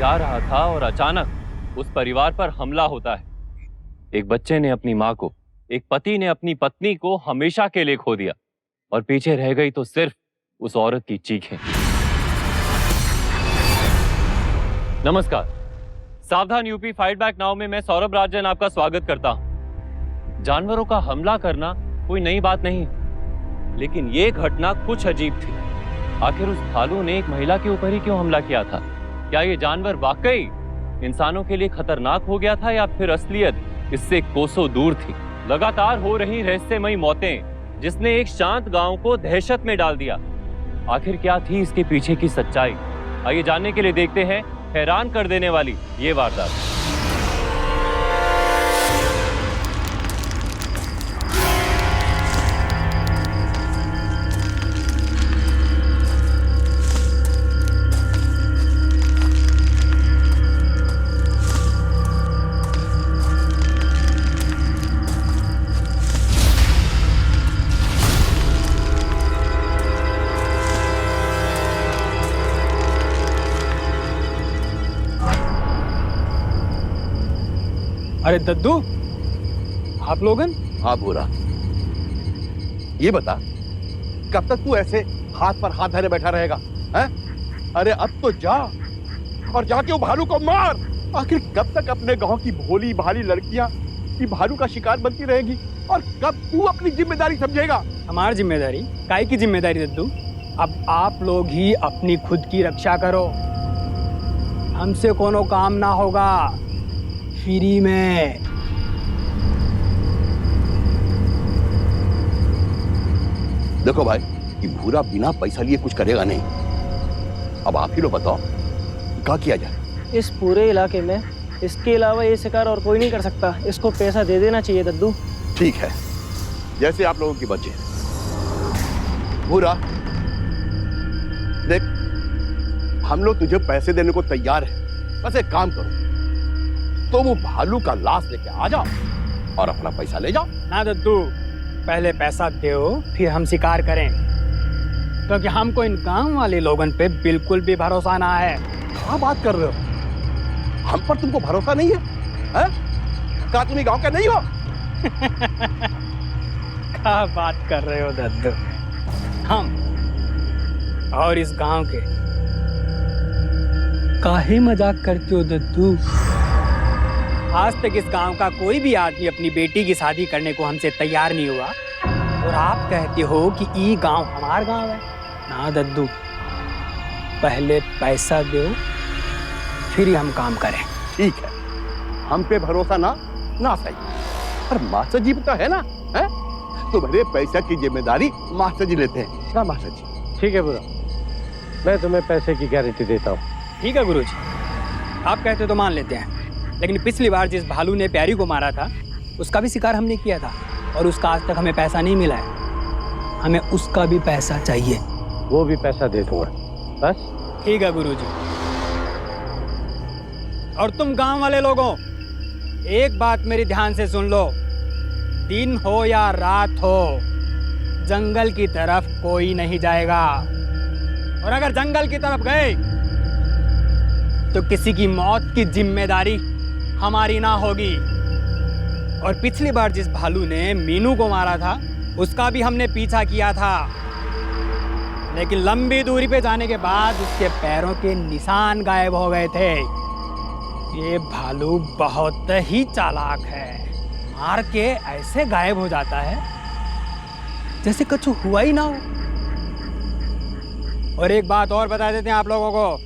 जा रहा था और अचानक उस परिवार पर हमला होता है। एक बच्चे ने अपनी माँ को, एक पति ने अपनी पत्नी को हमेशा के लिए खो दिया और पीछे रह गई तो सिर्फ उस औरत की चीखें। नमस्कार, सावधान यूपी फाइट बैक नाउ में मैं सौरभ राजन आपका स्वागत करता हूं। जानवरों का हमला करना कोई नई बात नहीं, लेकिन ये घटना कुछ अजीब थी। आखिर उस भालू ने एक महिला के ऊपर ही क्यों हमला किया था? क्या ये जानवर वाकई इंसानों के लिए खतरनाक हो गया था या फिर असलियत इससे कोसों दूर थी? लगातार हो रही रहस्यमयी मौतें जिसने एक शांत गांव को दहशत में डाल दिया, आखिर क्या थी इसके पीछे की सच्चाई? आइए जानने के लिए देखते हैं हैरान कर देने वाली ये वारदात। अरे दद्दू, आप लोगन? हाँ भूरा, ये बता कब तक तू ऐसे हाथ पर हाथ धरे बैठा रहेगा? हैं? अरे अब तो जा और जाके वो भालू को मार। आखिर कब तक अपने गांव की भोली भाली लड़कियां की भालू का शिकार बनती रहेगी और कब तू अपनी जिम्मेदारी समझेगा? हमारी जिम्मेदारी? काहे की जिम्मेदारी दद्दू? अब आप लोग ही अपनी खुद की रक्षा करो, हमसे कोनो काम ना होगा, फ्री में। देखो भाई, ये भूरा बिना पैसा लिए कुछ करेगा नहीं। अब आप ही लोग बताओ क्या किया जाए? इस पूरे इलाके में इसके अलावा ये शिकार और कोई नहीं कर सकता। इसको पैसा दे देना चाहिए दद्दू। ठीक है, जैसे आप लोगों की मर्जी। भूरा देख, हम लोग तुझे पैसे देने को तैयार है, बस एक काम करो, तो वो भालू का लाश लेके आ जाओ और अपना पैसा ले जाओ। ना दद्दू, पहले पैसा दो फिर हम शिकार करें, क्योंकि हमको इन गांव वाले लोगन पे बिल्कुल भी भरोसा ना है। क्या बात कर रहे हो? हम पर तुमको भरोसा नहीं है? क्या तुम गांव के नहीं हो? क्या बात कर रहे हो दद्दू? हम और इस गांव के काहे मजाक करते हो दद्दू? आज तक इस गांव का कोई भी आदमी अपनी बेटी की शादी करने को हमसे तैयार नहीं हुआ, और आप कहते हो कि ये गांव हमारा गांव है? ना दद्दू, पहले पैसा दो फिर ही हम काम करें। ठीक है, हम पे भरोसा ना सही, पर मास्टर जी तो है ना, है? तुम्हारे पैसा की जिम्मेदारी मास्टर जी लेते हैं ना मास्टर जी? ठीक है बुरा, मैं तुम्हें पैसे की गारंटी देता हूँ। ठीक है गुरुजी, आप कहते तो मान लेते हैं, लेकिन पिछली बार जिस भालू ने प्यारी को मारा था उसका भी शिकार हमने किया था और उसका आज तक हमें पैसा नहीं मिला है। हमें उसका भी पैसा चाहिए। वो भी पैसा दे दूंगा, बस। ठीक है गुरुजी। और तुम गांव वाले लोगों, एक बात मेरी ध्यान से सुन लो, दिन हो या रात हो, जंगल की तरफ कोई नहीं जाएगा, और अगर जंगल की तरफ गए तो किसी की मौत की जिम्मेदारी हमारी ना होगी। और पिछली बार जिस भालू ने मीनू को मारा था उसका भी हमने पीछा किया था, लेकिन लंबी दूरी पे जाने के बाद उसके पैरों के निशान गायब हो गए थे। ये भालू बहुत ही चालाक है, मार के ऐसे गायब हो जाता है जैसे कुछ हुआ ही ना हो। और एक बात और बता देते हैं आप लोगों को,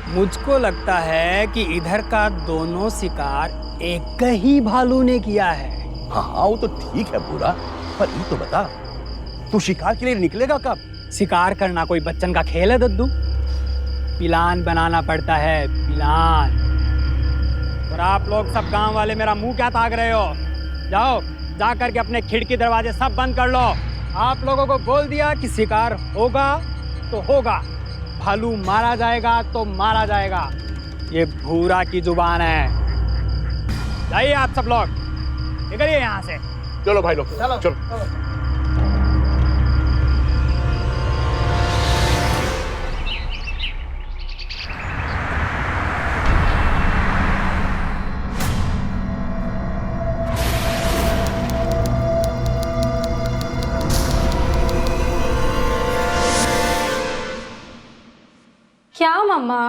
मुझको लगता है कि इधर का दोनों शिकार एक ही भालू ने किया है। हाँ, वो तो ठीक है पूरा, पर ये तो बता, तू शिकार के लिए निकलेगा कब? शिकार करना कोई बच्चन का खेल है दद्दू? प्लान बनाना पड़ता है, प्लान। और आप लोग सब गांव वाले मेरा मुंह क्या ताक रहे हो? जाओ, जा करके अपने खिड़की दरवाजे सब बंद कर लो। आप लोगों को बोल दिया कि शिकार होगा तो होगा, भालू मारा जाएगा तो मारा जाएगा, ये भूरा की जुबान है। जाइए आप सब लोग, निकलिए यहाँ से। चलो भाई लोग, चलो। मम्मा,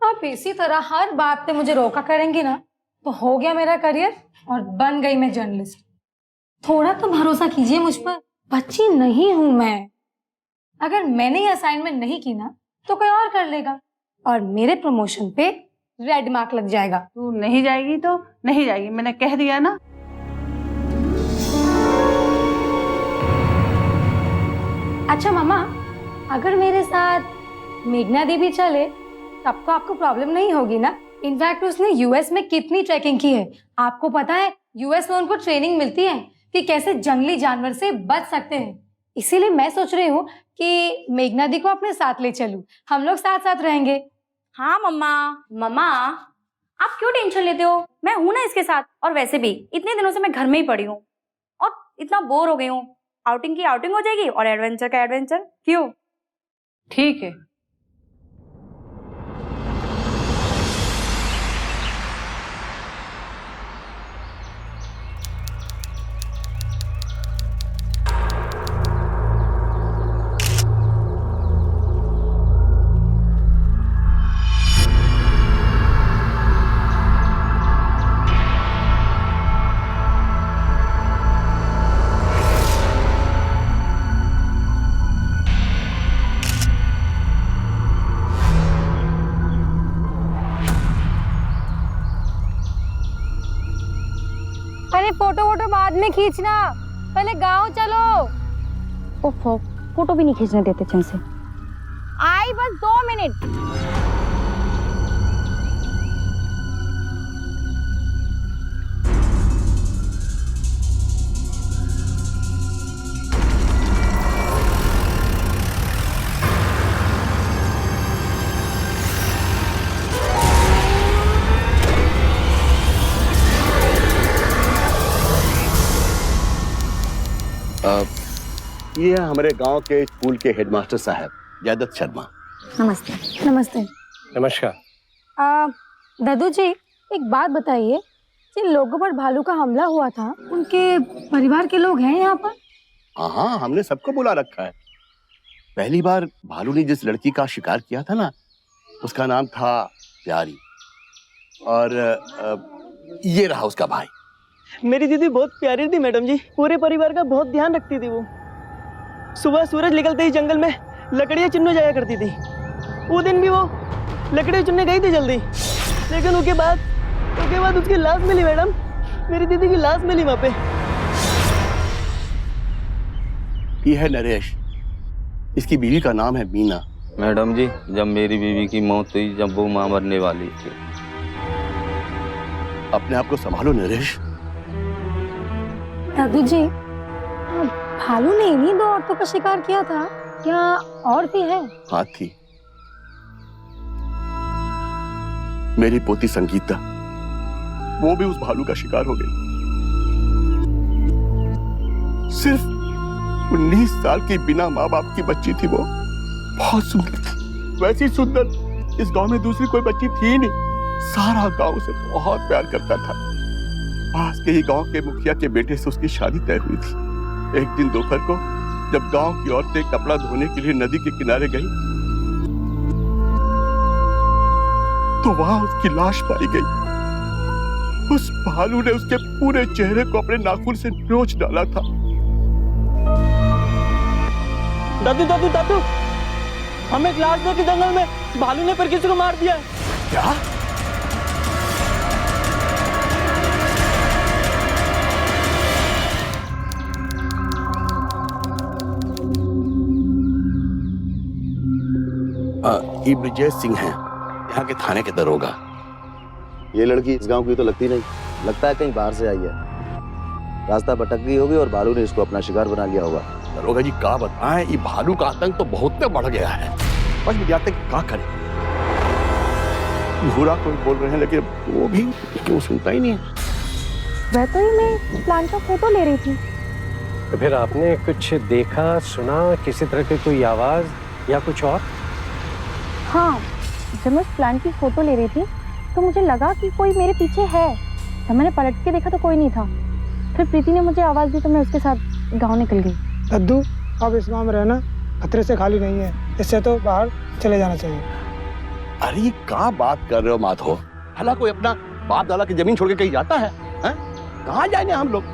आप इसी तरह हर बात पे मुझे रोका करेंगी ना तो हो गया मेरा करियर और बन गई मैं जर्नलिस्ट। थोड़ा तो भरोसा कीजिए मुझ पर, बच्ची नहीं हूं मैं। अगर मैंने ये असाइनमेंट नहीं की ना तो कोई और कर लेगा और मेरे प्रमोशन पे रेड मार्क लग जाएगा। तू नहीं जाएगी तो नहीं जाएगी, मैंने कह दिया ना। अच्छा मम्मा, अगर मेरे साथ मेघना दी भी चले तब तो आपको प्रॉब्लम नहीं होगी ना? इनफैक्ट उसने यूएस में कितनी ट्रैकिंग की है, आपको पता है यूएस में उनको ट्रेनिंग मिलती है कि कैसे जंगली जानवर से बच सकते हैं। इसीलिए मैं सोच रही हूँ कि मेघना दी को अपने साथ ले चलूं, हम लोग साथ साथ रहेंगे। हाँ मम्मा। मम्मा आप क्यों टेंशन लेते हो, मैं हूं ना इसके साथ। और वैसे भी इतने दिनों से मैं घर में ही पड़ी हूँ और इतना बोर हो गई हूँ। आउटिंग की आउटिंग हो जाएगी और एडवेंचर का एडवेंचर। क्यों? ठीक है। अरे फोटो वोटो बाद में खींचना, पहले गांव चलो। ओफो, फोटो भी नहीं खींचने देते चैन से। आई बस 2 मिनट। ये हमारे गांव के स्कूल के हेडमास्टर साहब जयदत्त शर्मा। नमस्ते। नमस्ते। नमस्कार। दादू जी, एक बात बताइए, जिन लोगों पर भालू का हमला हुआ था उनके परिवार के लोग हैं यहाँ पर? हाँ, हमने सबको बुला रखा है। पहली बार भालू ने जिस लड़की का शिकार किया था ना, उसका नाम था प्यारी, और ये रहा उसका भाई। मेरी दीदी बहुत प्यारी थी मैडम जी, पूरे परिवार का बहुत ध्यान रखती थी वो। सुबह सूरज निकलते ही जंगल में लकड़ियाँ चुनने जाया करती थी। वो दिन भी वो लकड़ियाँ चुनने गई थी जल्दी, लेकिन उसके बाद उसकी लाश मिली मैडम, मेरी दीदी की लाश मिली वहाँ पे। ये है नरेश, इसकी बीवी का नाम है मीना। मैडम जी, जब मेरी बीवी की मौत हुई, जब वो मां मरने वाली थी। अपने आप को संभालो नरेश। दादू जी, भालू ने इन्हीं 2 औरतों का शिकार किया था, क्या और भी है? हाँ थी। मेरी पोती संगीता, वो भी उस भालू का शिकार हो गई। सिर्फ 19 साल की बिना माँ बाप की बच्ची थी वो। बहुत सुंदर थी, वैसी सुंदर इस गांव में दूसरी कोई बच्ची थी ही नहीं। सारा गांव उसे बहुत प्यार करता था। पास के ही गांव के मुखिया के बेटे से उसकी शादी तय हुई थी। एक दिन दोपहर को जब गांव की औरतें कपड़ा धोने के लिए नदी के किनारे गई तो वहां उसकी लाश पाई गई। उस भालू ने उसके पूरे चेहरे को अपने नाखून से नोच डाला था। दादू दादू दादू, हमें लाश दो कि जंगल में भालू ने फिर किसी को मार दिया। क्या? ये ब्रिजेश सिंह हैं, यहाँ के थाने के दरोगा। ये लड़की इस गांव की तो लगती नहीं, लगता है कहीं बाहर से आई है। रास्ता भटक गई होगी और भालू ने इसको अपना शिकार बना लिया होगा। दरोगा जी क्या बताएं, ये भालू का आतंक तो बहुत बढ़ गया है। बस विद्यार्थी क्या करें, बुरा कोई बोल रहे हैं लेकिन वो भी क्यों सुनता ही नहीं है। वह तो ही मैं प्लान का फोटो ले रही थी। तो फिर आपने कुछ देखा, सुना, किसी तरह की कोई आवाज या कुछ और? हाँ, जब मैं उस प्लान की फोटो ले रही थी तो मुझे लगा कि कोई मेरे पीछे है। जब मैंने पलट के देखा तो कोई नहीं था। फिर प्रीति ने मुझे आवाज दी तो मैं उसके साथ गांव निकल गई। दद्दू, अब इस गांव में रहना खतरे से खाली नहीं है, इससे तो बाहर चले जाना चाहिए। अरे ये क्या बात कर रहे हो माधो? भला कोई अपना बाप दादा की जमीन छोड़ के कहीं जाता है? कहाँ जाएंगे हम लोग?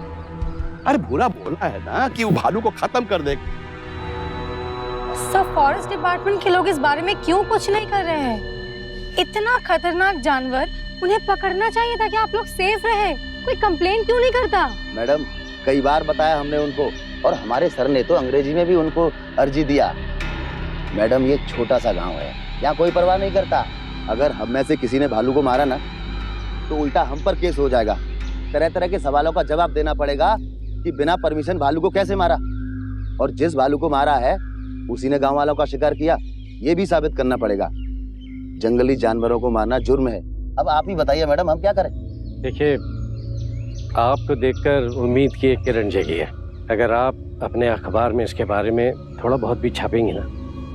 अरे बुरा बोला है ना कि वो भालू को खत्म कर दे। सब फॉरेस्ट डिपार्टमेंट के लोग इस बारे में क्यों कुछ नहीं कर रहे हैं? इतना खतरनाक जानवर, उन्हें पकड़ना चाहिए ताकि आप लोग सेफ रहे। कोई कंप्लेन क्यों नहीं करता? मैडम कई बार बताया हमने उनको, और हमारे सर ने तो अंग्रेजी में भी उनको अर्जी दिया। मैडम ये छोटा सा गांव है, यहाँ कोई परवाह नहीं करता। अगर हम में से किसी ने भालू को मारा ना तो उल्टा हम पर केस हो जाएगा। तरह तरह के सवालों का जवाब देना पड़ेगा कि बिना परमिशन भालू को कैसे मारा, और जिस भालू को मारा है उसी ने गांव वालों का शिकार किया, ये भी साबित करना पड़ेगा। जंगली जानवरों को मारना जुर्म है। अब आप ही बताइए मैडम, हम क्या करें? देखिए, आपको देखकर उम्मीद की एक किरण जगी है। अगर आप अपने अखबार में इसके बारे में थोड़ा बहुत भी छापेंगे ना,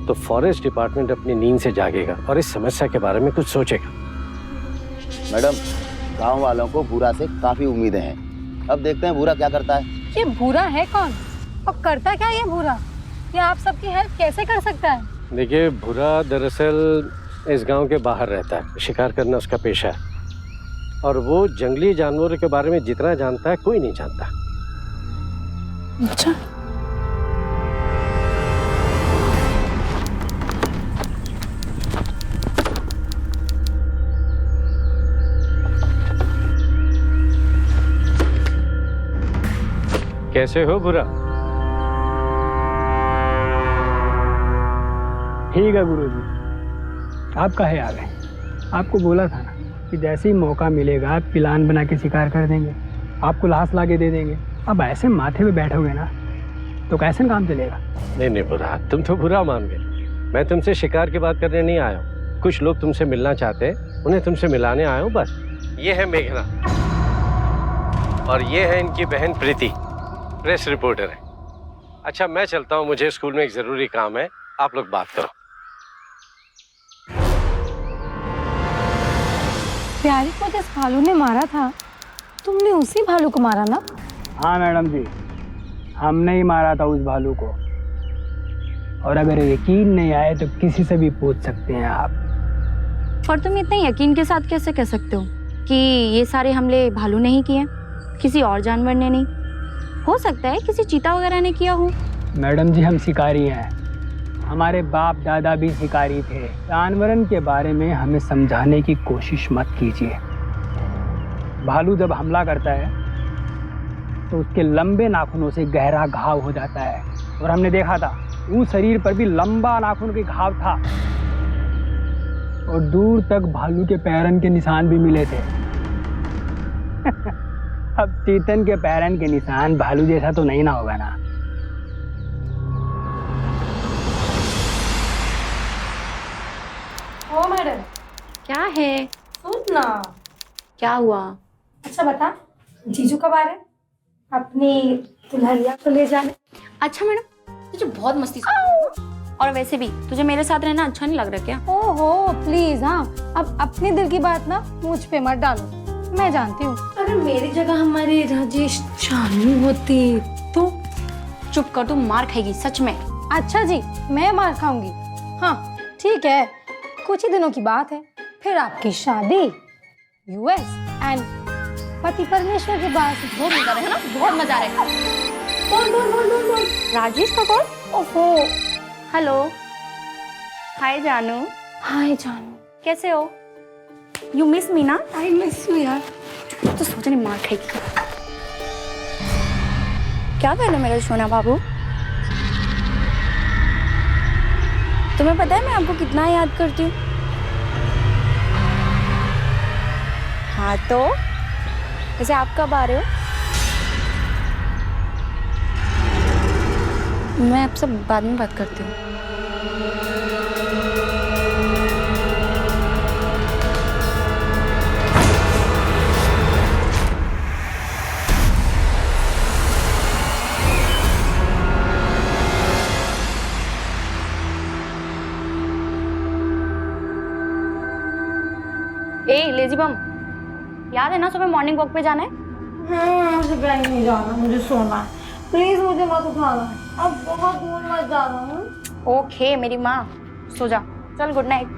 तो फॉरेस्ट डिपार्टमेंट अपनी नींद से जागेगा और इस समस्या के बारे में कुछ सोचेगा। मैडम गांव वालों को भूरा से काफी उम्मीदें हैं। अब देखते हैं भूरा क्या करता है। ये भूरा है कौन और करता क्या ये भूरा? ये आप सबकी हेल्प कैसे कर सकता है? देखिए, भूरा दरअसल इस गांव के बाहर रहता है, शिकार करना उसका पेशा है, और वो जंगली जानवरों के बारे में जितना जानता है कोई नहीं जानता। अच्छा, कैसे हो भूरा? ठीक है गुरुजी, आप काहे आ गए? आपको बोला था ना कि जैसे ही मौका मिलेगा प्लान बना के शिकार कर देंगे, आपको लाश ला के दे देंगे। अब ऐसे माथे पे बैठोगे ना तो कैसे काम चलेगा? नहीं नहीं भूरा, तुम तो बुरा मान गए। मैं तुमसे शिकार की बात करने नहीं आया हूँ। कुछ लोग तुमसे मिलना चाहते हैं, उन्हें तुमसे मिलाने आया हूँ बस। ये है मेघना और ये है इनकी बहन प्रीति, प्रेस रिपोर्टर है। अच्छा मैं चलता हूँ, मुझे स्कूल में एक जरूरी काम है, आप लोग बात करो। प्यारी को जिस भालू ने मारा था, तुमने उसी भालू को मारा ना? हाँ मैडम जी, हमने ही मारा था उस भालू को। और अगर यकीन नहीं आए तो किसी से भी पूछ सकते हैं आप। पर तुम इतने यकीन के साथ कैसे कह सकते हो कि ये सारे हमले भालू ने ही किए, किसी और जानवर ने नहीं? हो सकता है किसी चीता वगैरह ने किया हो। मैडम जी हम शिकारी हैं, हमारे बाप दादा भी शिकारी थे। जानवरन के बारे में हमें समझाने की कोशिश मत कीजिए। भालू जब हमला करता है तो उसके लंबे नाखूनों से गहरा घाव हो जाता है, और हमने देखा था उस शरीर पर भी लंबा नाखून के घाव था, और दूर तक भालू के पैरन के निशान भी मिले थे। अब चीतन के पैरन के निशान भालू जैसा तो नहीं ना होगा ना? ओ मैडम, क्या है? सुन ना। क्या हुआ? अच्छा बता, जीजू कब आ रहे? अपनी दुल्हनिया को ले जाने। अच्छा मैडम, तुझे बहुत मस्ती और वैसे भी तुझे मेरे साथ रहना अच्छा नहीं लग रहा क्या? ओहो प्लीज, हाँ अब अपने दिल की बात ना मुझ पे मत डालो, मैं जानती हूँ। अगर मेरी जगह हमारी राजेश चानू होती तो? चुप कर, तू मार खाएगी सच में। अच्छा जी, मैं मार खाऊंगी? हाँ ठीक है, कुछ ही दिनों की बात है, फिर आपकी शादी यूएस एंड पति परमेश्वर के पास। बहुत मजा है ना, बहुत मजा आ रहा है। बोल राजेश का कॉल। ओहो, हेलो, हाय जानू। हाय जानू, कैसे हो? यू मिस मी ना? आई मिस यू यार। तो सोचा नहीं मार खाएगी। क्या कर रहे मेरे सोना बाबू? तुम्हें पता है मैं आपको कितना याद करती हूँ? हाँ तो वैसे आप कब आ रहे हो? मैं आपसे बाद में बात करती हूँ। ए लेजी बम, याद है ना सुबह मॉर्निंग वॉक पे जाना है? मुझे कहीं नहीं जाना, मुझे सोना है। प्लीज मुझे मत उठाना, अब बहुत दूर मत जाना। ओके मेरी माँ, सो जा। चल गुड नाइट।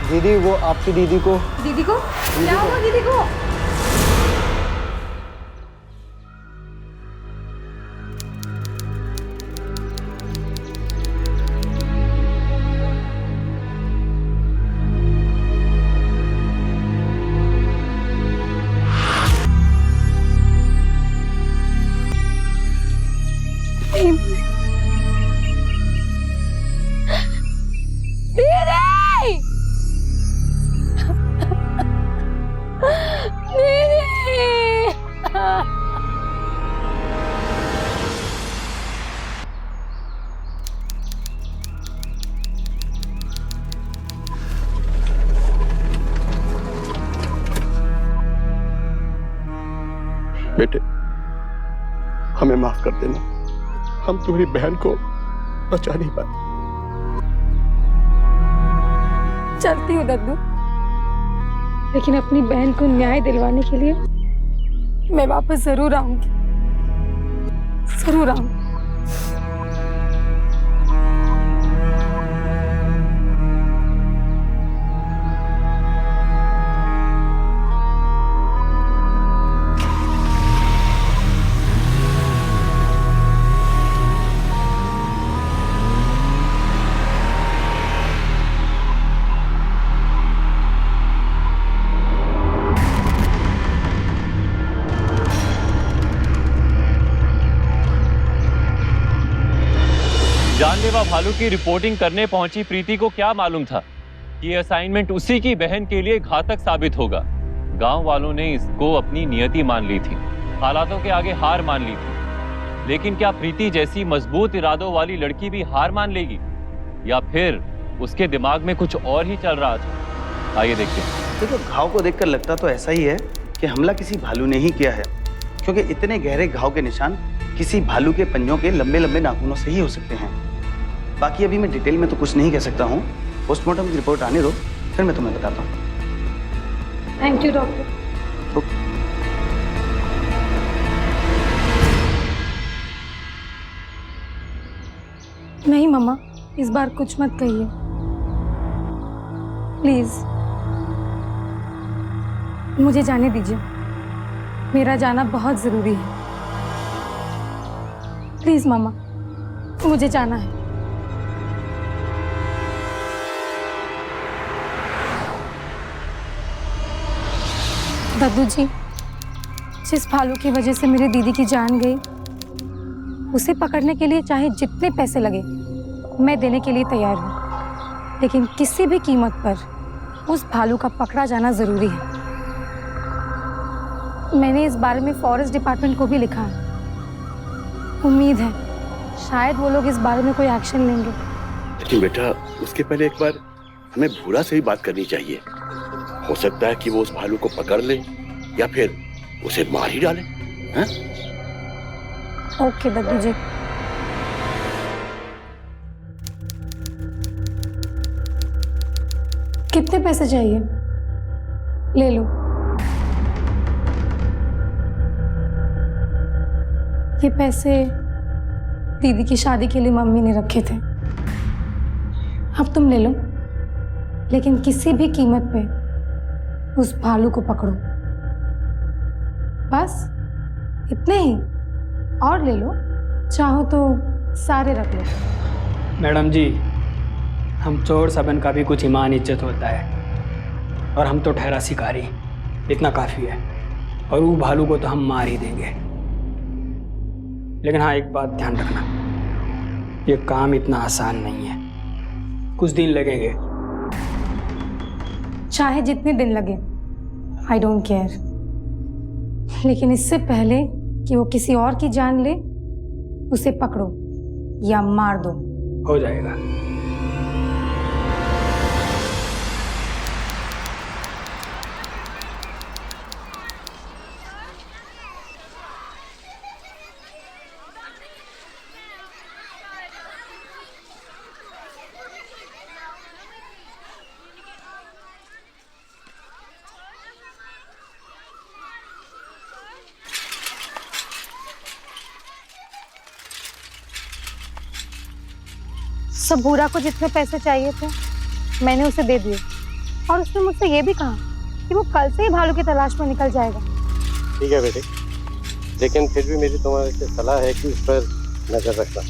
दीदी वो आपकी दीदी को दीदी को क्या हुआ दीदी को? बेटे, हमें माफ कर देना, हम तुम्हारी बहन को बचा नहीं पाए। चलती हूँ दद्दू, लेकिन अपनी बहन को न्याय दिलवाने के लिए मैं वापस जरूर आऊंगी, जरूर आऊंगी। जानलेवा भालू की रिपोर्टिंग करने पहुंची प्रीति को क्या मालूम था कि यह असाइनमेंट उसी की बहन के लिए घातक साबित होगा। गांव वालों ने इसको अपनी नियति मान ली थी, हालातों के आगे हार मान ली थी। लेकिन क्या प्रीति जैसी मजबूत इरादों वाली लड़की भी हार मान लेगी, या फिर उसके दिमाग में कुछ और ही चल रहा था? आइए देखते हैं। देखो, घाव को देखकर लगता तो ऐसा ही है कि हमला किसी भालू ने ही किया है, क्योंकि इतने गहरे घाव के निशान किसी भालू के पंजों के लंबे लंबे नाखूनों से ही हो सकते हैं। बाकी अभी मैं डिटेल में तो कुछ नहीं कह सकता हूँ, पोस्टमार्टम की रिपोर्ट आने दो, फिर मैं तुम्हें बताता हूँ। Thank you doctor. नहीं मम्मा, इस बार कुछ मत कहिए प्लीज, मुझे जाने दीजिए, मेरा जाना बहुत जरूरी है। प्लीज मम्मा, मुझे जाना है। दद्दू जी, जिस भालू की वजह से मेरी दीदी की जान गई, उसे पकड़ने के लिए चाहे जितने पैसे लगे मैं देने के लिए तैयार हूँ, लेकिन किसी भी कीमत पर उस भालू का पकड़ा जाना जरूरी है। मैंने इस बारे में फॉरेस्ट डिपार्टमेंट को भी लिखा है। उम्मीद है शायद वो लोग इस बारे में कोई एक्शन लेंगे। लेकिन बेटा, उसके पहले एक बार हमें भूरा से ही बात करनी चाहिए। हो सकता है कि वो उस भालू को पकड़ ले या फिर उसे मार ही डाले। हैं? ओके दद्दू जी। कितने पैसे चाहिए? ले लो। ये पैसे दीदी की शादी के लिए मम्मी ने रखे थे, अब तुम ले लो, लेकिन किसी भी कीमत पे उस भालू को पकड़ो। बस इतने ही, और ले लो, चाहो तो सारे रख लो। मैडम जी, हम चोर सबन का भी कुछ ईमान इज्जत होता है, और हम तो ठहरा शिकारी, इतना काफ़ी है। और वो भालू को तो हम मार ही देंगे। लेकिन हाँ, एक बात ध्यान रखना, ये काम इतना आसान नहीं है, कुछ दिन लगेंगे। चाहे जितने दिन लगे, आई डोंट केयर, लेकिन इससे पहले कि वो किसी और की जान ले, उसे पकड़ो या मार दो। हो जाएगा। सबूरा को जितने पैसे चाहिए थे मैंने उसे दे दिए, और उसने मुझसे ये भी कहा कि वो कल से ही भालू की तलाश में निकल जाएगा। ठीक है बेटे, लेकिन फिर भी मेरी तुम्हारे से सलाह है कि उस पर नजर रखना,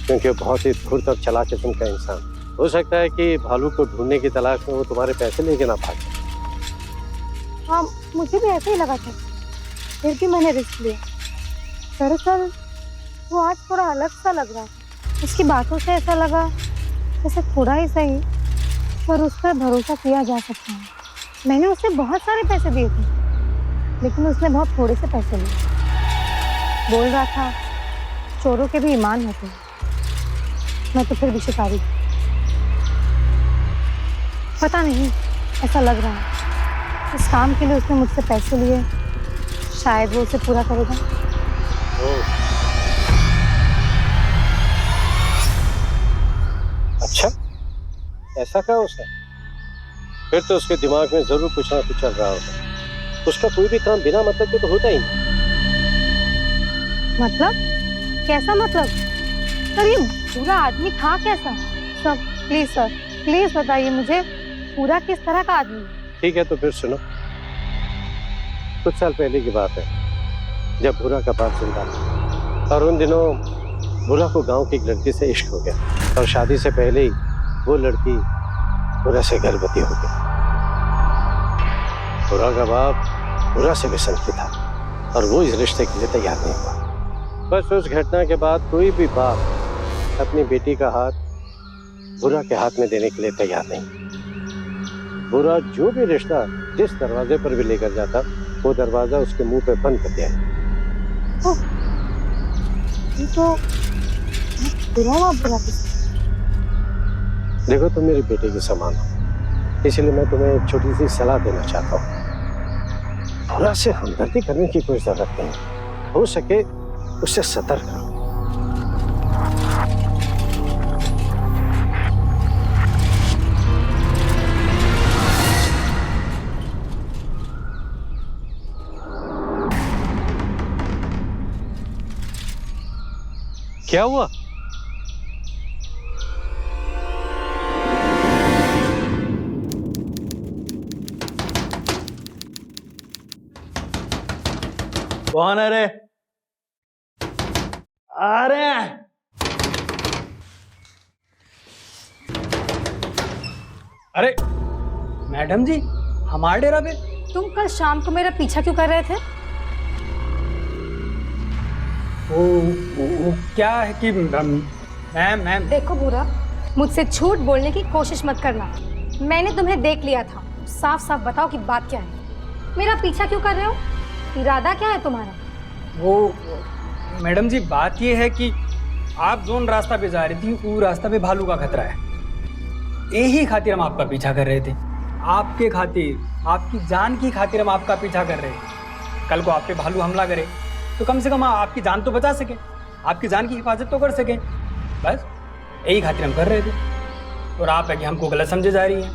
क्योंकि वो बहुत ही धूर्त और चालाक किस्म का इंसान। हो सकता है कि भालू को ढूंढने की तलाश में वो तुम्हारे पैसे लेके ना भागे। हाँ, मुझे भी ऐसा ही लगा था, फिर भी मैंने रिस्क लिया। दरअसल वो आज थोड़ा अलग सा लग रहा था। उसकी बातों से ऐसा लगा जैसे थोड़ा ही सही पर उस पर भरोसा किया जा सकता है। मैंने उसे बहुत सारे पैसे दिए थे, लेकिन उसने बहुत थोड़े से पैसे लिए। बोल रहा था चोरों के भी ईमान होते हैं। मैं तो फिर भी शिकारी थी। पता नहीं, ऐसा लग रहा है इस काम के लिए उसने मुझसे पैसे लिए, शायद वो उसे पूरा करेगा। अच्छा, ऐसा क्या उसने? फिर तो उसके दिमाग में जरूर कुछ ना कुछ चल रहा होगा। उसका कोई भी काम बिना मतलब के तो होता ही नहीं। मतलब? कैसा मतलब? सर, ये पूरा आदमी था कैसा? सर प्लीज, सर प्लीज बताइए मुझे, पूरा किस तरह का आदमी? ठीक है, तो फिर सुनो। कुछ साल पहले की बात है, जब भूरा का बाप जिंदा था, और उन दिनों भूरा को गांव की एक लड़की से इश्क हो गया, और शादी से पहले ही वो लड़की भूरा से गर्भवती हो गई। भूरा का बाप भूरा से व्यसन की था, और वो इस रिश्ते के लिए तैयार नहीं हुआ। बस उस घटना के बाद कोई भी बाप अपनी बेटी का हाथ भूरा के हाथ में देने के लिए तैयार नहीं। भूरा जो भी रिश्ता जिस दरवाजे पर भी लेकर जाता, वो दरवाजा उसके मुंह पे बंद कर दिया। ये तो बुरा हुआ। देखो, तुम मेरी बेटे की समान हो, इसलिए मैं तुम्हें एक छोटी सी सलाह देना चाहता हूँ। भूरा से हमदर्दी करने की कोई जरूरत नहीं, हो सके उससे सतर्क रहो। क्या हुआ? कौन है रे? अरे अरे मैडम जी, हमारे डेरा पे? तुम कल शाम को मेरा पीछा क्यों कर रहे थे? वो क्या है कि मैम देखो भूरा, मुझसे झूठ बोलने की कोशिश मत करना। मैंने तुम्हें देख लिया था। साफ साफ बताओ कि बात क्या है। मेरा पीछा क्यों कर रहे हो? इरादा क्या है तुम्हारा? वो मैडम जी, बात ये है कि आप जोन रास्ता पे जा रही थी, वो रास्ता पे भालू का खतरा है। यही खातिर हम आपका पीछा कर रहे थे। आपके खातिर, आपकी जान की खातिर हम आपका पीछा कर रहे थे। कल को आप पे भालू हमला करे तो कम से कम आपकी जान तो बचा सके, आपकी जान की हिफाजत तो कर सके। बस यही खातिर हम कर रहे थे। और आप है कि हमको गलत समझे जा रही हैं।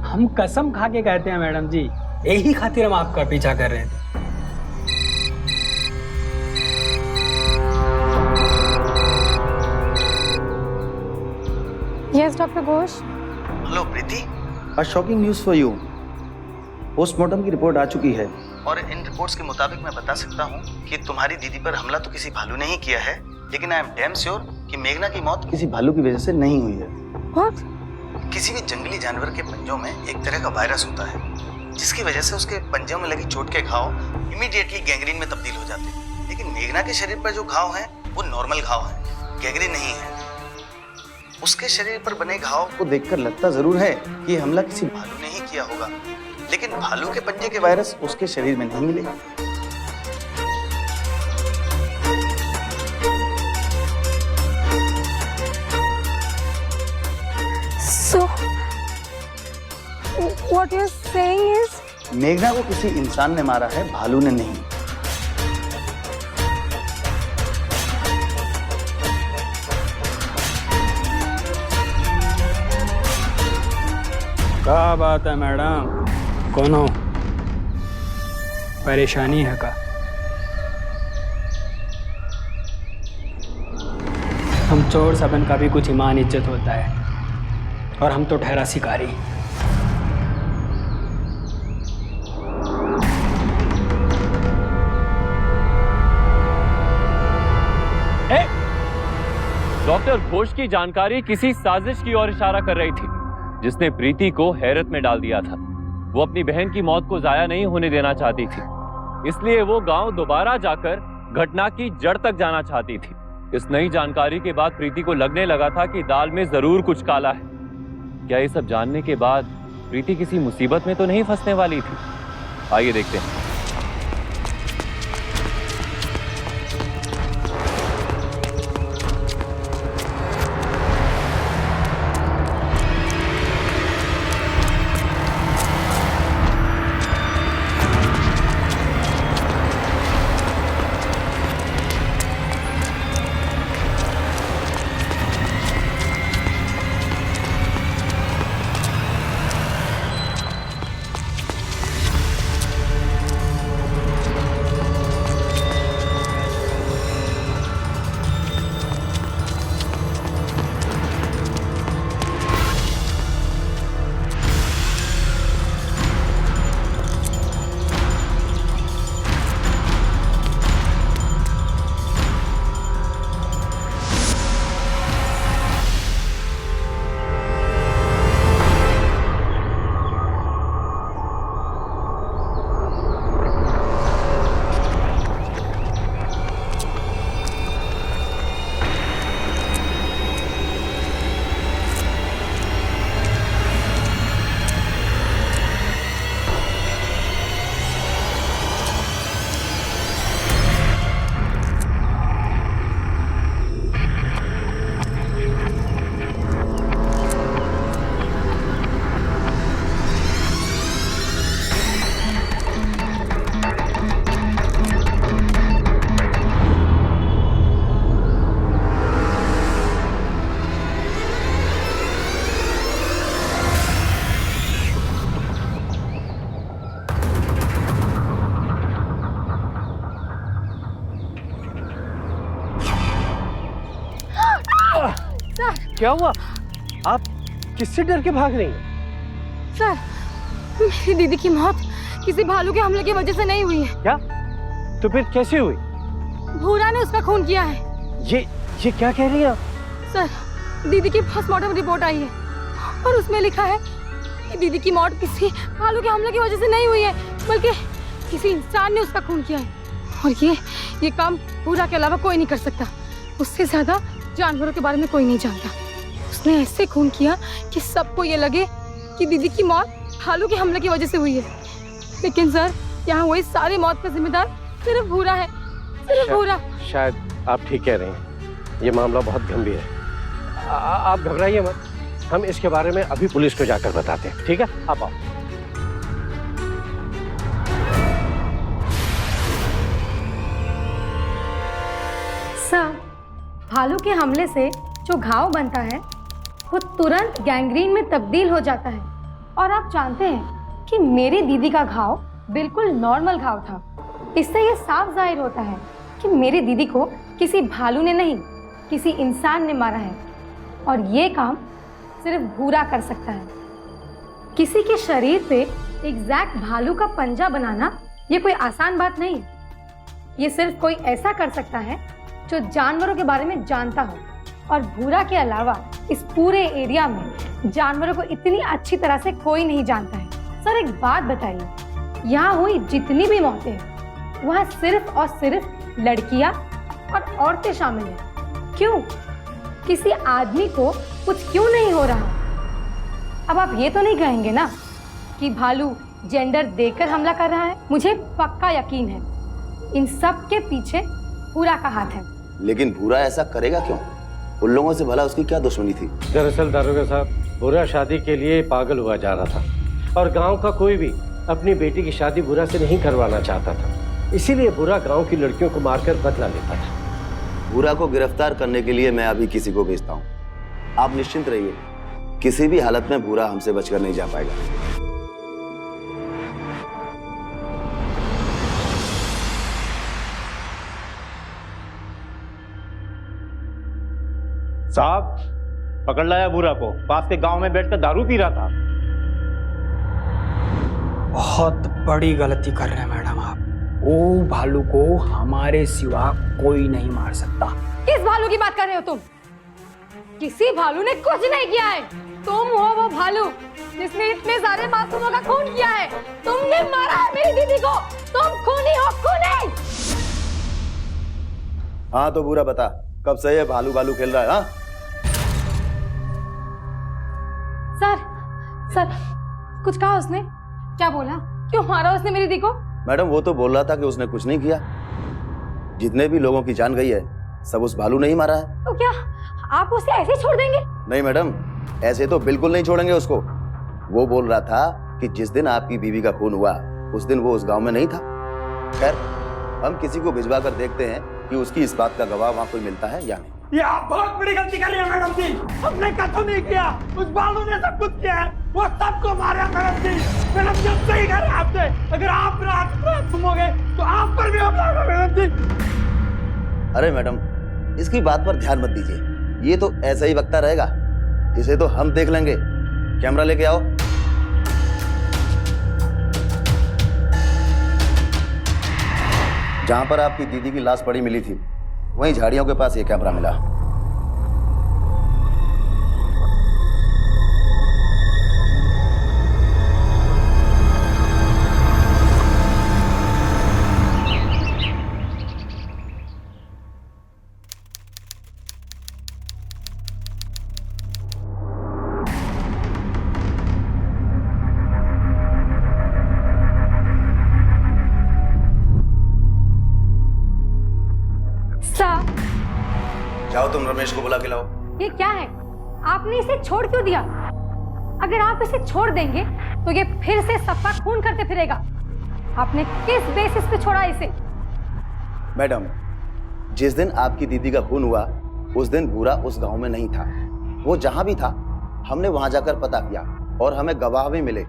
हम कसम खा के कहते हैं मैडम जी, यही खातिर हम आपका पीछा कर रहे थे। Yes doctor Ghosh. Hello Preeti, a shocking news for you. Postmortem की रिपोर्ट आ चुकी है, और इन रिपोर्ट्स के मुताबिक मैं बता सकता हूँ कि तुम्हारी दीदी पर हमला तो किसी भालू ने ही किया है, लेकिन आई एम डैम श्योर कि मेघना की मौत किसी भालू की वजह से नहीं हुई है। What? किसी भी जंगली जानवर के पंजों में एक तरह का वायरस होता है, जिसकी वजह से उसके पंजों में लगी चोट के घाव इमीडिएटली गैंग्रीन में तब्दील हो जाते हैं। लेकिन मेघना के शरीर पर जो घाव हैं वो नॉर्मल घाव हैं, गैंग्रीन नहीं है। उसके शरीर पर बने घाव को देखकर लगता जरूर है कि ये हमला किसी भालू ने ही किया होगा, लेकिन भालू के पंजे के वायरस उसके शरीर में नहीं मिले। So, what you're saying is? मेघना को किसी इंसान ने मारा है, भालू ने नहीं। क्या बात है मैडम, कौन हो? परेशानी है का? हम चोर सबन का भी कुछ ईमान इज्जत होता है, और हम तो ठहरा शिकारी। इंस्पेक्टर घोष की जानकारी किसी साजिश की ओर इशारा कर रही थी, जिसने प्रीति को हैरत में डाल दिया था। वो अपनी बहन की मौत को जाया नहीं होने देना चाहती थी, इसलिए वो गांव दोबारा जाकर घटना की जड़ तक जाना चाहती थी। इस नई जानकारी के बाद प्रीति को लगने लगा था कि दाल में जरूर कुछ काला है। क्या ये सब जानने के बाद प्रीति किसी मुसीबत में तो नहीं फंसने वाली थी? आइए देखते हैं। क्या हुआ? आप किससे डर के भाग रही हैं? सर, मेरी दीदी की मौत किसी भालू के हमले की वजह से नहीं हुई है। क्या? तो फिर कैसे हुई? भूरा ने उसका खून किया है। ये क्या कह रही हैं आप? सर, दीदी की पोस्टमार्टम रिपोर्ट आई है और उसमें लिखा है कि दीदी की मौत किसी भालू के हमले की वजह से नहीं हुई है, बल्कि किसी इंसान ने उसका खून किया है। और ये काम भूरा के अलावा कोई नहीं कर सकता। उससे ज्यादा जानवरों के बारे में कोई नहीं जानता। उसने ऐसे खून किया कि सबको ये लगे कि दीदी की मौत भालू के हमले की वजह से हुई है। लेकिन सर, यहाँ वही सारी मौत का जिम्मेदार सिर्फ भूरा है, सिर्फ भूरा। शायद आप ठीक कह रहे हैं। ये मामला बहुत गंभीर है। आप घबराइए मत, हम इसके बारे में अभी पुलिस को जाकर बताते हैं। ठीक है, आप आओ। सर, भालू के हमले से जो घाव बनता है वो तुरंत गैंग्रीन में तब्दील हो जाता है। और आप जानते हैं कि मेरी दीदी का घाव बिल्कुल नॉर्मल घाव था। इससे ये साफ जाहिर होता है कि मेरी दीदी को किसी भालू ने नहीं, किसी इंसान ने मारा है। और ये काम सिर्फ भूरा कर सकता है। किसी के शरीर पे एग्जैक्ट भालू का पंजा बनाना ये कोई आसान बात नहीं है। ये सिर्फ कोई ऐसा कर सकता है जो जानवरों के बारे में जानता हो। और भूरा के अलावा इस पूरे एरिया में जानवरों को इतनी अच्छी तरह से कोई नहीं जानता है। सर, एक बात बताइए, यहाँ हुई जितनी भी मौतें हैं वहाँ सिर्फ और सिर्फ लड़कियाँ और औरतें शामिल हैं। क्यों? किसी आदमी को कुछ क्यों नहीं हो रहा? अब आप ये तो नहीं कहेंगे ना कि भालू जेंडर देकर हमला कर रहा है? मुझे पक्का यकीन है इन सब के पीछे भूरा का हाथ है। लेकिन भूरा ऐसा करेगा क्यों? उन लोगों से भला उसकी क्या दुश्मनी थी? दरअसल दारोगा साहब, भूरा शादी के लिए पागल हुआ जा रहा था और गांव का कोई भी अपनी बेटी की शादी भूरा से नहीं करवाना चाहता था। इसीलिए भूरा गांव की लड़कियों को मारकर बदला लेता था। भूरा को गिरफ्तार करने के लिए मैं अभी किसी को भेजता हूँ। आप निश्चिंत रहिए, किसी भी हालत में भूरा हमसे बचकर नहीं जा पाएगा। साहब, पकड़ लाया भूरा को। पास के गांव में बैठकर दारू पी रहा था। बहुत बड़ी गलती कर रहे हैं मैडम आप। वो भालू को हमारे सिवा कोई नहीं मार सकता। किस भालू की बात कर रहे हो तुम? किसी भालू ने कुछ नहीं किया है। तुम हो वो भालू जिसने इतने सारे मासूमों का खून किया है। तुमने मारा है मेरी दीदी को। तुम खूनी हो, खूनी। हाँ तो बुरा बता, कब से ये भालू भालू खेल रहा है? हाँ सर कुछ कहा उसने? क्या बोला? क्यों मारा उसने मेरी दीदी को? मैडम, वो तो बोल रहा था कि उसने कुछ नहीं किया। जितने भी लोगों की जान गई है सब उस भालू ने ही मारा है। तो क्या आप उसे ऐसे ही छोड़ देंगे? नहीं मैडम, ऐसे तो बिल्कुल नहीं छोड़ेंगे उसको। वो बोल रहा था कि जिस दिन आपकी बीवी का खून हुआ उस दिन वो उस गांव में नहीं था। खैर, हम किसी को भिजवा कर देखते हैं कि उसकी इस बात का गवाह वहाँ कोई मिलता है या नहीं। ये आप बहुत बड़ी गलती कर रही है मैडम जी। हमने कतो नहीं किया, उस भालू ने सब कुछ किया है। वो सबको मारा मैडम जी। मैडम जी अब सही कर रहे हैं आपसे। अगर आप रात सुनोगे तो आप पर भी हमला होगा मैडम जी। अरे मैडम, इसकी बात पर ध्यान मत दीजिए। ये तो ऐसा ही वक्ता रहेगा, इसे तो हम देख लेंगे। कैमरा लेके आओ। जहां पर आपकी दीदी की लाश पड़ी मिली थी वहीं झाड़ियों के पास ये कैमरा मिला। जाओ तुम रमेश को बुला के लाओ। ये क्या है? आपने इसे छोड़ क्यों दिया? अगर आप इसे छोड़ देंगे तो ये फिर से सबका खून करते फिरेगा। आपने किस बेसिस पे छोड़ा इसे? मैडम, जिस दिन आपकी दीदी का खून हुआ उस दिन भूरा उस गांव में नहीं था। वो जहां भी था हमने वहां जाकर पता किया और हमें गवाह भी मिले।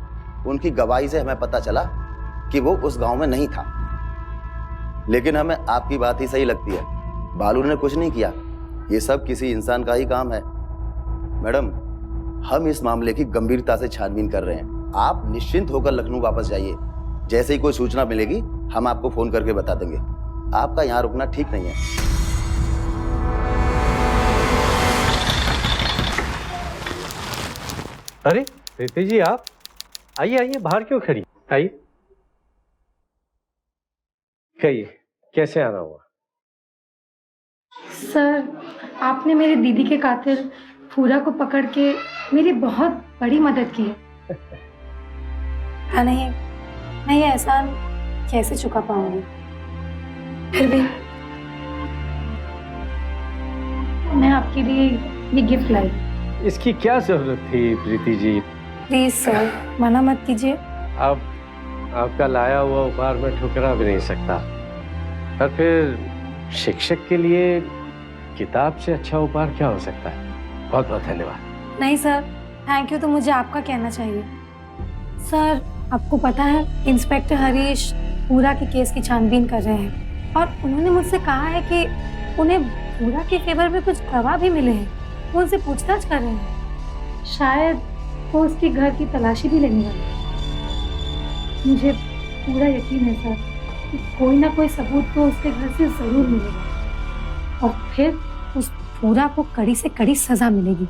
उनकी गवाही से हमें पता चला कि वो उस गांव में नहीं था। लेकिन हमें आपकी बात ही सही लगती है, भालू ने कुछ नहीं किया। ये सब किसी इंसान का ही काम है। मैडम, हम इस मामले की गंभीरता से छानबीन कर रहे हैं। आप निश्चिंत होकर लखनऊ वापस जाइए। जैसे ही कोई सूचना मिलेगी हम आपको फोन करके बता देंगे। आपका यहाँ रुकना ठीक नहीं है। अरे प्रीति जी, आप आइए आइए, बाहर क्यों खड़ी? आइए, कहिए कैसे आना हुआ? सर, आपने मेरी दीदी के कातिल फूरा को पकड़ के मेरी बहुत बड़ी मदद की है। नहीं, मैं ये एहसान कैसे चुका पाऊंगी? फिर भी मैं आपके लिए ये गिफ्ट लाई। इसकी क्या जरूरत थी प्रीति जी? प्लीज सर, मना मत कीजिए। अब आपका लाया हुआ उपहार में ठुकरा भी नहीं सकता। और फिर शिक्षक के लिए किताब से अच्छा उपहार क्या हो सकता है? बहुत बहुत धन्यवाद। नहीं सर, थैंक यू तो मुझे आपका कहना चाहिए। सर, आपको पता है इंस्पेक्टर हरीश पूरा के केस की छानबीन कर रहे हैं और उन्होंने मुझसे कहा है कि उन्हें पूरा के फेवर में कुछ गवाह भी मिले हैं। वो उनसे पूछताछ कर रहे हैं। शायद वो उसके घर की तलाशी भी लेने वाले हैं। मुझे पूरा यकीन है सर कि कोई ना कोई सबूत तो उसके घर से जरूर मिलेगा और फिर उस पूरा को कड़ी से कड़ी सजा मिलेगी।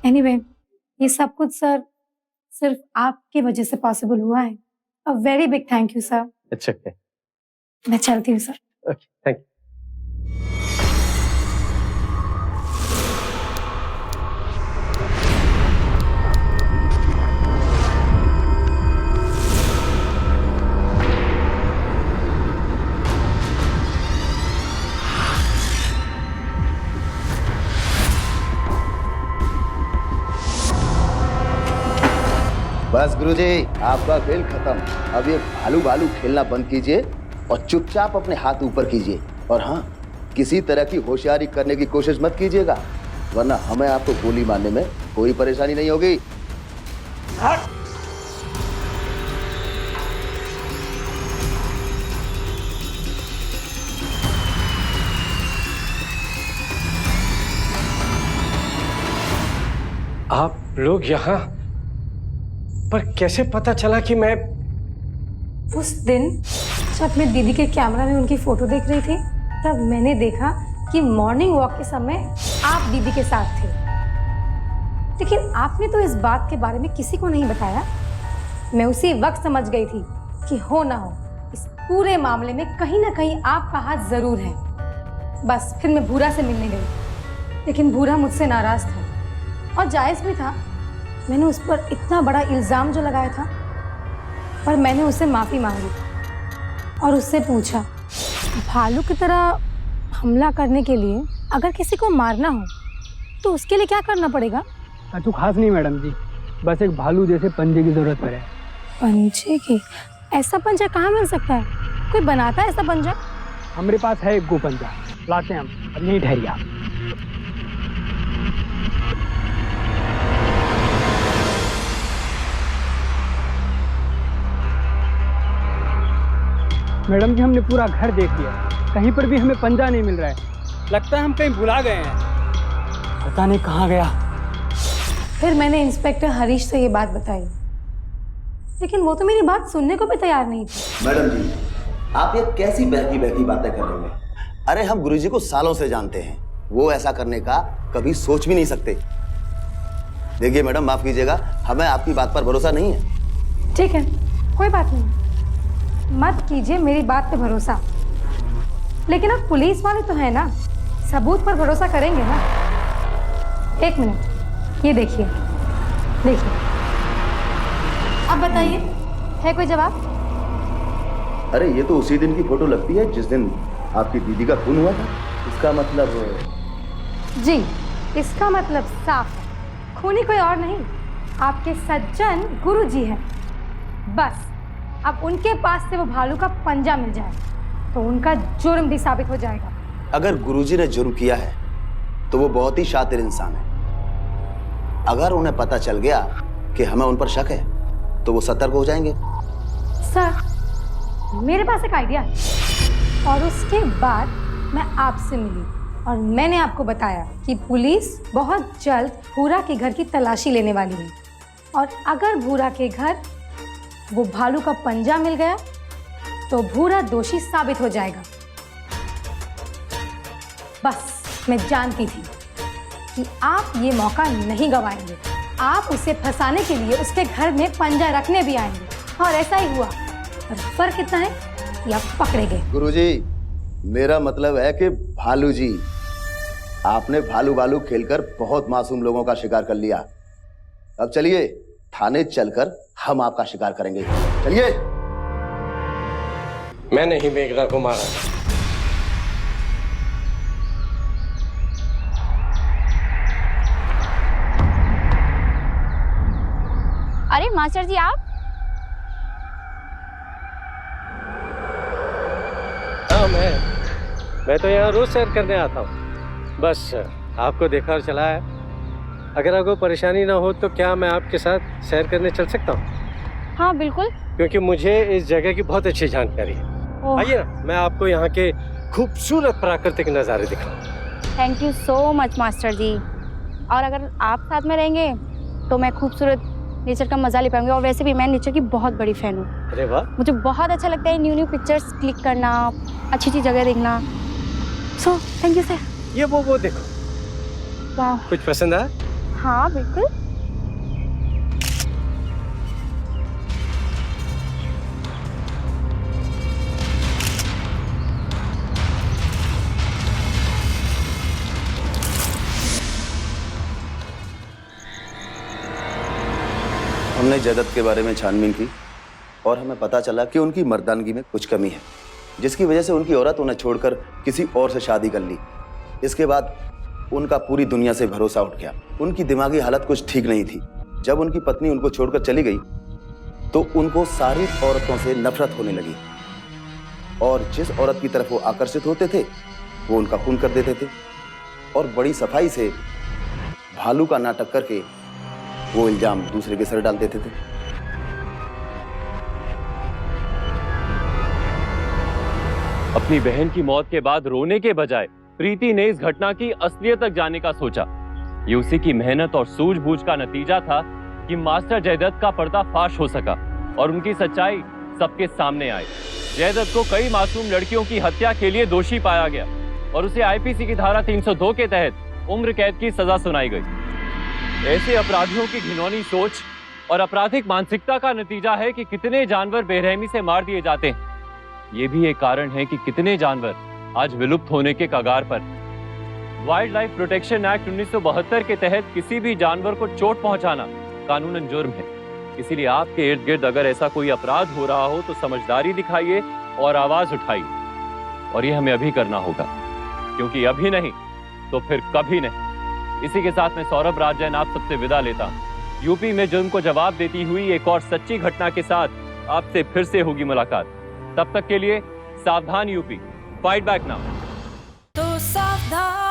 एनीवे, ये सब कुछ सर सिर्फ आपकी वजह से पॉसिबल हुआ है। A very big thank you sir. अच्छा, मैं चलती हूँ सर। Okay, thank you. बस गुरुजी, आपका खेल खत्म। अब ये भालू भालू खेलना बंद कीजिए और चुपचाप अपने हाथ ऊपर कीजिए। और हाँ, किसी तरह की होशियारी करने की कोशिश मत कीजिएगा, वरना हमें आपको गोली मारने में कोई परेशानी नहीं होगी। आप लोग यहाँ पर कैसे पता चला कि मैं? उस दिन जब मैं दीदी के कैमरा में उनकी फोटो देख रही थी तब मैंने देखा कि मॉर्निंग वॉक के समय आप दीदी के साथ थे, लेकिन आपने तो इस बात के बारे में किसी को नहीं बताया। मैं उसी वक्त समझ गई थी कि हो ना हो इस पूरे मामले में कहीं ना कहीं आपका हाथ जरूर है। बस फिर मैं भूरा से मिलने गई, लेकिन भूरा मुझसे नाराज था और जायज़ भी था। मैंने उस पर इतना बड़ा इल्ज़ाम जो लगाया था, पर मैंने उससे माफ़ी मांगी और उससे पूछा, भालू की तरह हमला करने के लिए अगर किसी को मारना हो तो उसके लिए क्या करना पड़ेगा? कछु खास नहीं मैडम जी, बस एक भालू जैसे पंजे की जरूरत पड़े। पंजे की? ऐसा पंजा कहाँ मिल सकता है? कोई बनाता है ऐसा पंजा? हमारे पास है एक गो पंजा, लाते हैं हम। अब नहीं ठहरिया। मैडम जी, हमने पूरा घर देख लिया, कहीं पर भी हमें पंजा नहीं मिल रहा है। लगता है हम कहीं भुला गए हैं, पता नहीं कहाँ गया। फिर मैंने इंस्पेक्टर हरीश से ये बात बताई, लेकिन वो तो मेरी बात सुनने को भी तैयार नहीं थी। मैडम जी, आप ये कैसी बहकी बहकी बातें कर रहे हैं? अरे हम गुरुजी को सालों से जानते हैं, वो ऐसा करने का कभी सोच भी नहीं सकते। देखिए मैडम, माफ कीजिएगा, हमें आपकी बात पर भरोसा नहीं है। ठीक है, कोई बात नहीं, मत कीजिए मेरी बात पे भरोसा, लेकिन अब पुलिस वाले तो है ना, सबूत पर भरोसा करेंगे ना। एक मिनट, ये देखिए देखिए, अब बताइए, है कोई जवाब? अरे ये तो उसी दिन की फोटो लगती है जिस दिन आपकी दीदी का खून हुआ था। इसका मतलब? जी, इसका मतलब साफ है, खूनी कोई और नहीं, आपके सज्जन गुरुजी हैं। बस अब उनके पास से वो भालू का पंजा मिल जाए तो उनका जुर्म भी साबित हो जाएगा। अगर गुरुजी ने जुर्म किया है तो वो बहुत ही शातिर इंसान है। अगर उन्हें पता चल गया कि हमें उन पर शक है तो वो सतर्क हो जाएंगे। सर, मेरे पास एक आइडिया है, और उसके बाद मैं आपसे मिली और मैंने आपको बताया कि पुलिस बहुत जल्द भूरा के घर की तलाशी लेने वाली है, और अगर भूरा के घर वो भालू का पंजा मिल गया तो भूरा दोषी साबित हो जाएगा। बस मैं जानती थी कि आप ये मौका नहीं गंवाएंगे, आप उसे फंसाने के लिए उसके घर में पंजा रखने भी आएंगे, और ऐसा ही हुआ। और फर्क इतना है कि आप पकड़े गए। गुरुजी, मेरा मतलब है कि भालू जी, आपने भालू भालू खेलकर बहुत मासूम लोगों का शिकार कर लिया। अब चलिए थाने चलकर हम आपका शिकार करेंगे। चलिए। मैंने ही मेघना को मारा। अरे मास्टर जी, आप? हाँ, मैं तो यहाँ रोज सैर करने आता हूँ। बस आपको देखा और चला है। अगर आपको परेशानी ना हो तो क्या मैं आपके साथ सैर करने चल सकता हूँ? हाँ बिल्कुल। क्योंकि मुझे इस जगह की बहुत अच्छी जानकारी है। आइए ना, मैं आपको यहाँ के खूबसूरत प्राकृतिक नज़ारे दिखाऊं। Thank you so much master ji. और अगर आप साथ में रहेंगे तो मैं खूबसूरत नेचर का मजा ले पाऊंगी, और वैसे भी मैं नेचर की बहुत बड़ी फैन हूँ। अरे वाह, मुझे बहुत अच्छा लगता है न्यू पिक्चर्स क्लिक करना, अच्छी अच्छी जगह देखना। So thank you sir. ये वो देखो। वाह, कुछ पसंद आया? हाँ बिल्कुल। हमने जैदत के बारे में छानबीन की और हमें पता चला कि उनकी मर्दानगी में कुछ कमी है, जिसकी वजह से उनकी औरत उन्हें छोड़कर किसी और से शादी कर ली। इसके बाद उनका पूरी दुनिया से भरोसा उठ गया। उनकी दिमागी हालत कुछ ठीक नहीं थी। जब उनकी पत्नी उनको छोड़कर चली गई तो उनको सारी औरतों से नफरत होने लगी, और जिस औरत की तरफ वो आकर्षित होते थे वो उनका खून कर देते थे, और बड़ी सफाई से भालू का नाटक करके वो इल्जाम दूसरे के सर डाल देते थे। अपनी बहन की मौत के बाद रोने के बजाय प्रीति ने इस घटना की असलियत तक जाने का सोचा। ये उसी की मेहनत और सूझबूझ का नतीजा था कि मास्टर जयदत्त का पर्दाफाश हो सका और उनकी सच्चाई सबके सामने आई। जयदत्त को कई मासूम लड़कियों की हत्या के लिए दोषी पाया गया, और उसे आईपीसी की धारा 302 के तहत उम्र कैद की सजा सुनाई गई। ऐसे अपराधियों की घिनौनी सोच और आपराधिक मानसिकता का नतीजा है कि कितने जानवर बेरहमी से मार दिए जाते हैं। ये भी एक कारण है कि कितने जानवर आज विलुप्त होने के कगार पर। वाइल्ड लाइफ प्रोटेक्शन एक्ट 1972 के तहत किसी भी जानवर को चोट पहुंचाना कानूनन जुर्म है। इसीलिए आपके इर्द गिर्द अगर ऐसा कोई अपराध हो रहा हो तो समझदारी दिखाइए और आवाज उठाइए। और ये हमें अभी करना होगा, क्योंकि अभी नहीं तो फिर कभी नहीं। इसी के साथ मैं सौरभ राजन आप सबसे विदा लेता हूं। यूपी में जुर्म को जवाब देती हुई एक और सच्ची घटना के साथ आपसे फिर से होगी मुलाकात। तब तक के लिए सावधान यूपी, फाइट बैक नाउ। तो सावधान